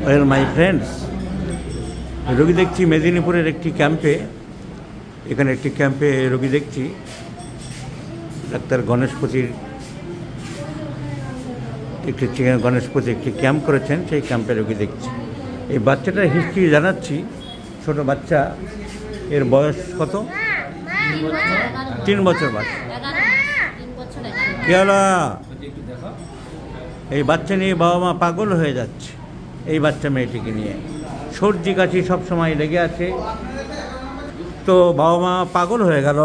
Well my friends, রোগী দেখছি মেদিনীপুরের একটি ক্যাম্পে। এখানে একটি ক্যাম্পে রোগী দেখছি। ডাক্তার গণেশপতি একটি ক্যাম্প করেছেন, সেই ক্যাম্পে রোগী দেখছি। এই বাচ্চাটার হিস্ট্রি জানাচ্ছি। ছোট বাচ্চা, এর বয়স কত? 3 বছর বয়স। কেলা এই বাচ্চা নিয়ে বাবা মা পাগল হয়ে যাচ্ছে। এই বাচ্চা মেয়েটিকে নিয়ে সর্দি কাশি সবসময় লেগে আছে, তো বাবা মা পাগল হয়ে গেল।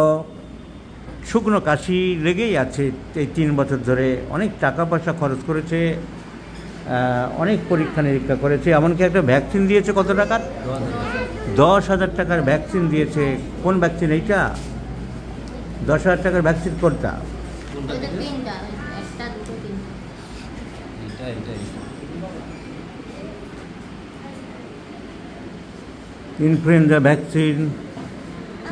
শুকনো কাশি লেগেই আছে এই 3 বছর ধরে। অনেক টাকা পয়সা খরচ করেছে, অনেক পরীক্ষা নিরীক্ষা করেছে, এমনকি একটা ভ্যাকসিন দিয়েছে। কত টাকার? 10,000 টাকার ভ্যাকসিন দিয়েছে। কোন ভ্যাকসিন এইটা? 10,000 টাকার ভ্যাকসিন কোনটা? ইনফ্লুয়েঞ্জা ভ্যাকসিন,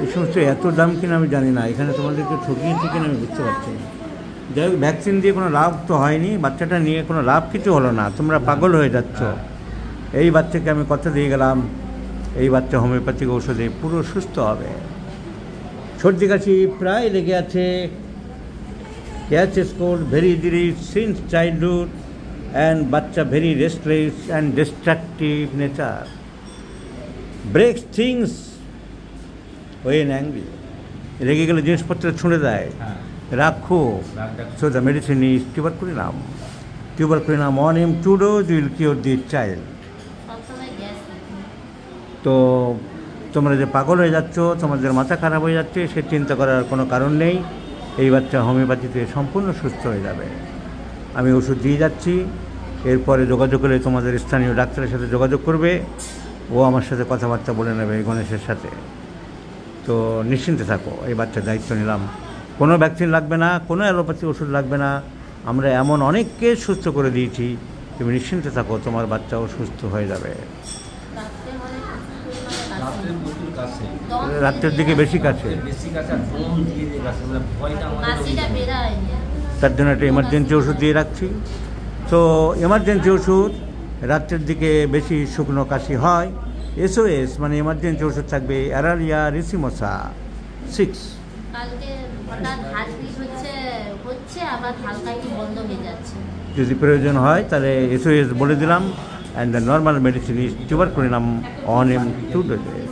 এই সমস্ত এত দাম কিনা আমি জানি না। এখানে তোমাদেরকে ঠকিয়েছে কিনা আমি বুঝতে পারছি না। যাই হোক, ভ্যাকসিন দিয়ে কোনো লাভ তো হয়নি, বাচ্চাটা নিয়ে কোনো লাভ কিছু হলো না। তোমরা পাগল হয়ে যাচ্ছ। এই বাচ্চাকে আমি কথা দিয়ে গেলাম, এই বাচ্চা হোমিওপ্যাথিক ঔষধে পুরো সুস্থ হবে। সর্দি কাশি প্রায় লেগে আছে। ক্যাচ স্কোর ভেরি ডিরিজ সিন্স চাইল্ডহুড, অ্যান্ড বাচ্চা very restless and destructive nature, breaks things when angry. রেগে গেলে জিনিসপত্র ছুঁড়ে দেয়। রাখো। So the medicine is tuberculinum. Tuberculinum 1 mg 2 dose will cure the child. তো তোমরা যে পাগল হয়ে যাচ্ছ, তোমাদের মাথা খারাপ হয়ে যাচ্ছে, সে চিন্তা করার কোনো কারণ নেই। এই বাচ্চা হোমিওপ্যাথিতে সম্পূর্ণ সুস্থ হয়ে যাবে। আমি ওষুধ দিয়ে যাচ্ছি। এরপরে যোগাযোগ করলে তোমাদের স্থানীয় ডাক্তারের সাথে যোগাযোগ করবে, ও আমার সাথে কথাবার্তা বলে নেবে গণেশের সাথে। তো নিশ্চিন্তে থাকো, এই বাচ্চার দায়িত্ব নিলাম। কোনো ভ্যাকসিন লাগবে না, কোনো অ্যালোপ্যাথি ওষুধ লাগবে না। আমরা এমন অনেককে সুস্থ করে দিয়েছি। তুমি নিশ্চিন্তে থাকো, তোমার বাচ্চাও সুস্থ হয়ে যাবে। রাত্রের দিকে বেশি কাছে, তার জন্য একটা এমার্জেন্সি ওষুধ দিয়ে রাখছি। তো এমার্জেন্সি ওষুধ রাত্রের দিকে বেশি শুকনো কাশি হয়, SOS মানে এমার্জেন্সি ওষুধ থাকবে অ্যারালিয়া রিসিমোসা 6। যদি প্রয়োজন হয় তাহলে SOS বলে দিলাম। And the normal medicine is tuberculinum 1 mg 2 dose।